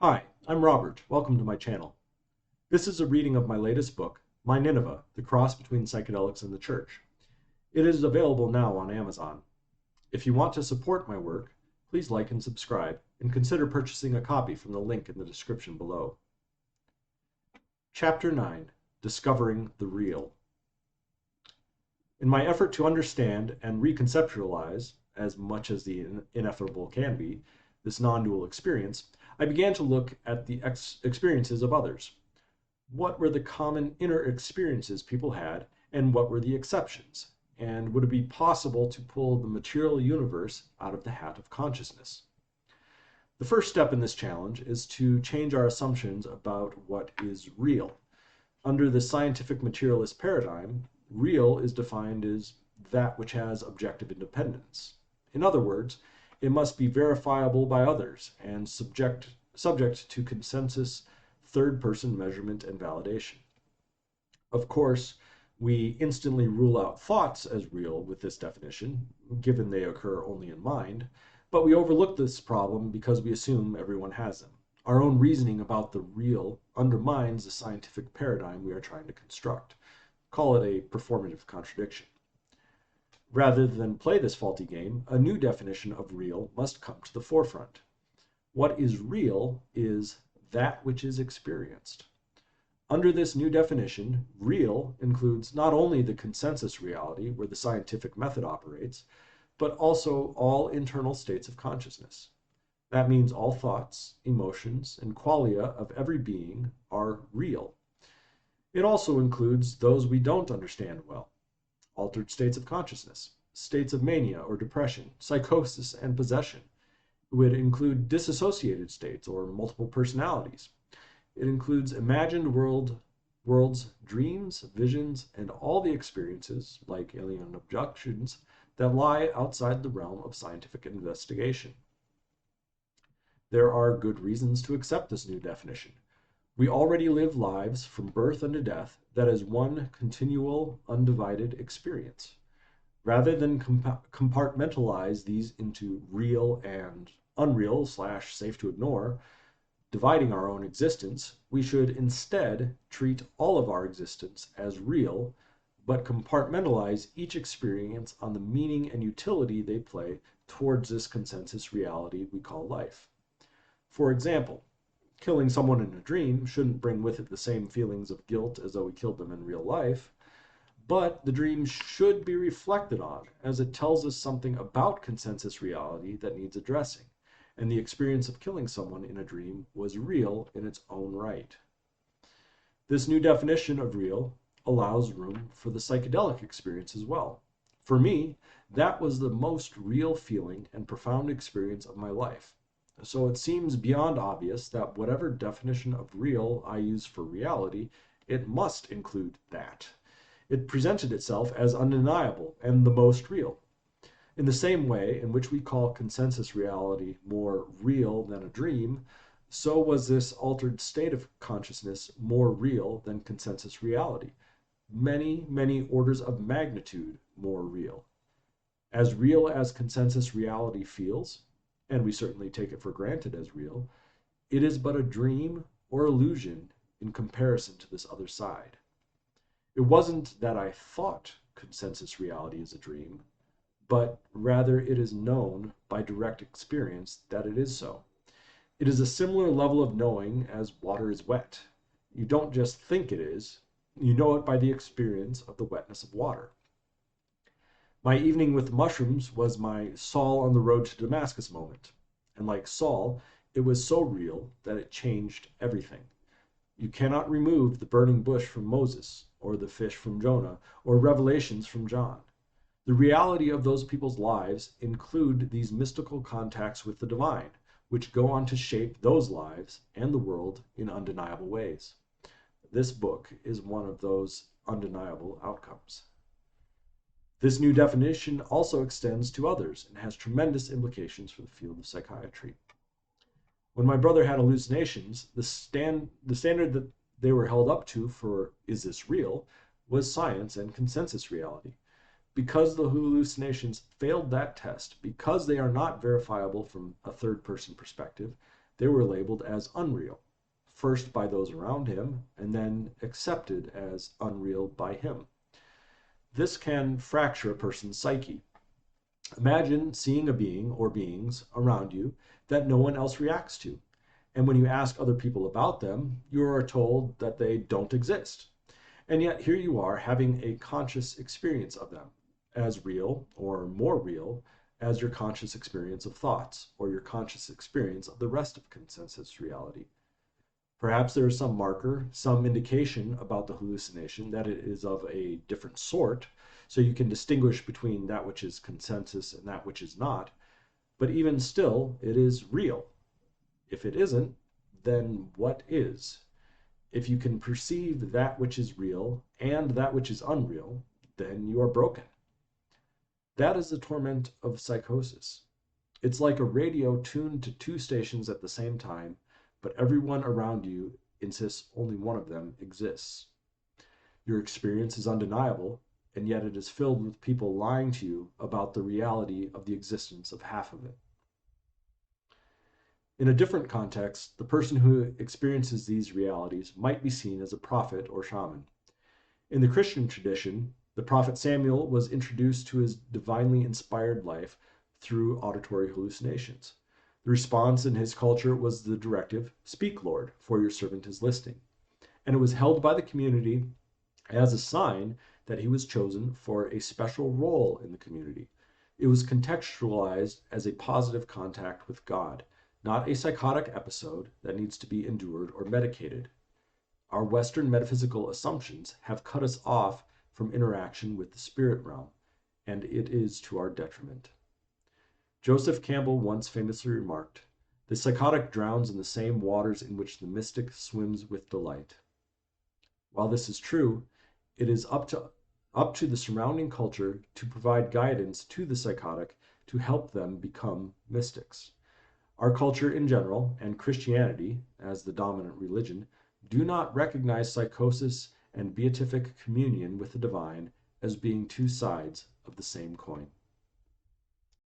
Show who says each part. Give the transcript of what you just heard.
Speaker 1: Hi, I'm Robert. Welcome to my channel. This is a reading of my latest book, My Nineveh, The Cross Between Psychedelics and the Church. It is available now on Amazon. If you want to support my work, please like and subscribe, and consider purchasing a copy from the link in the description below. Chapter 9, Discovering the Real. In my effort to understand and reconceptualize, as much as the ineffable can be, this non-dual experience, I began to look at the experiences of others. What were the common inner experiences people had, and what were the exceptions? And would it be possible to pull the material universe out of the hat of consciousness? The first step in this challenge is to change our assumptions about what is real. Under the scientific materialist paradigm, real is defined as that which has objective independence. In other words, it must be verifiable by others and subject to consensus, third-person measurement and validation. Of course, we instantly rule out thoughts as real with this definition, given they occur only in mind, but we overlook this problem because we assume everyone has them. Our own reasoning about the real undermines the scientific paradigm we are trying to construct. Call it a performative contradiction. Rather than play this faulty game, a new definition of real must come to the forefront. What is real is that which is experienced. Under this new definition, real includes not only the consensus reality where the scientific method operates, but also all internal states of consciousness. That means all thoughts, emotions, and qualia of every being are real. It also includes those we don't understand well: altered states of consciousness, states of mania or depression, psychosis, and possession. It would include disassociated states or multiple personalities. It includes imagined worlds, dreams, visions, and all the experiences, like alien abductions, that lie outside the realm of scientific investigation. There are good reasons to accept this new definition. We already live lives from birth unto death that is one continual, undivided experience. Rather than compartmentalize these into real and unreal / safe to ignore, dividing our own existence, we should instead treat all of our existence as real, but compartmentalize each experience on the meaning and utility they play towards this consensus reality we call life. For example, killing someone in a dream shouldn't bring with it the same feelings of guilt as though we killed them in real life, but the dream should be reflected on, as it tells us something about consensus reality that needs addressing, and the experience of killing someone in a dream was real in its own right. This new definition of real allows room for the psychedelic experience as well. For me, that was the most real feeling and profound experience of my life. So it seems beyond obvious that whatever definition of real I use for reality, it must include that. It presented itself as undeniable and the most real. In the same way in which we call consensus reality more real than a dream, so was this altered state of consciousness more real than consensus reality. Many, many orders of magnitude more real. As real as consensus reality feels, and we certainly take it for granted as real, it is but a dream or illusion in comparison to this other side. It wasn't that I thought consensus reality is a dream, but rather it is known by direct experience that it is so. It is a similar level of knowing as water is wet. You don't just think it is, you know it by the experience of the wetness of water. My evening with mushrooms was my Saul on the road to Damascus moment. And like Saul, it was so real that it changed everything. You cannot remove the burning bush from Moses, or the fish from Jonah, or revelations from John. The reality of those people's lives include these mystical contacts with the divine, which go on to shape those lives and the world in undeniable ways. This book is one of those undeniable outcomes. This new definition also extends to others and has tremendous implications for the field of psychiatry. When my brother had hallucinations, the standard that they were held up to for "is this real?" was science and consensus reality. Because the hallucinations failed that test, because they are not verifiable from a third-person perspective, they were labeled as unreal, first by those around him, and then accepted as unreal by him. This can fracture a person's psyche. Imagine seeing a being or beings around you that no one else reacts to. And when you ask other people about them, you are told that they don't exist. And yet here you are having a conscious experience of them, as real or more real as your conscious experience of thoughts or your conscious experience of the rest of consensus reality. Perhaps there is some marker, some indication about the hallucination that it is of a different sort, so you can distinguish between that which is consensus and that which is not. But even still, it is real. If it isn't, then what is? If you can perceive that which is real and that which is unreal, then you are broken. That is the torment of psychosis. It's like a radio tuned to two stations at the same time, but everyone around you insists only one of them exists. Your experience is undeniable, and yet it is filled with people lying to you about the reality of the existence of half of it. In a different context, the person who experiences these realities might be seen as a prophet or shaman. In the Christian tradition, the prophet Samuel was introduced to his divinely inspired life through auditory hallucinations. The response in his culture was the directive, "Speak, Lord, for your servant is listening." And it was held by the community as a sign that he was chosen for a special role in the community. It was contextualized as a positive contact with God, not a psychotic episode that needs to be endured or medicated. Our Western metaphysical assumptions have cut us off from interaction with the spirit realm, and it is to our detriment. Joseph Campbell once famously remarked, "The psychotic drowns in the same waters in which the mystic swims with delight." While this is true, it is up to the surrounding culture to provide guidance to the psychotic to help them become mystics. Our culture in general, and Christianity as the dominant religion, do not recognize psychosis and beatific communion with the divine as being two sides of the same coin.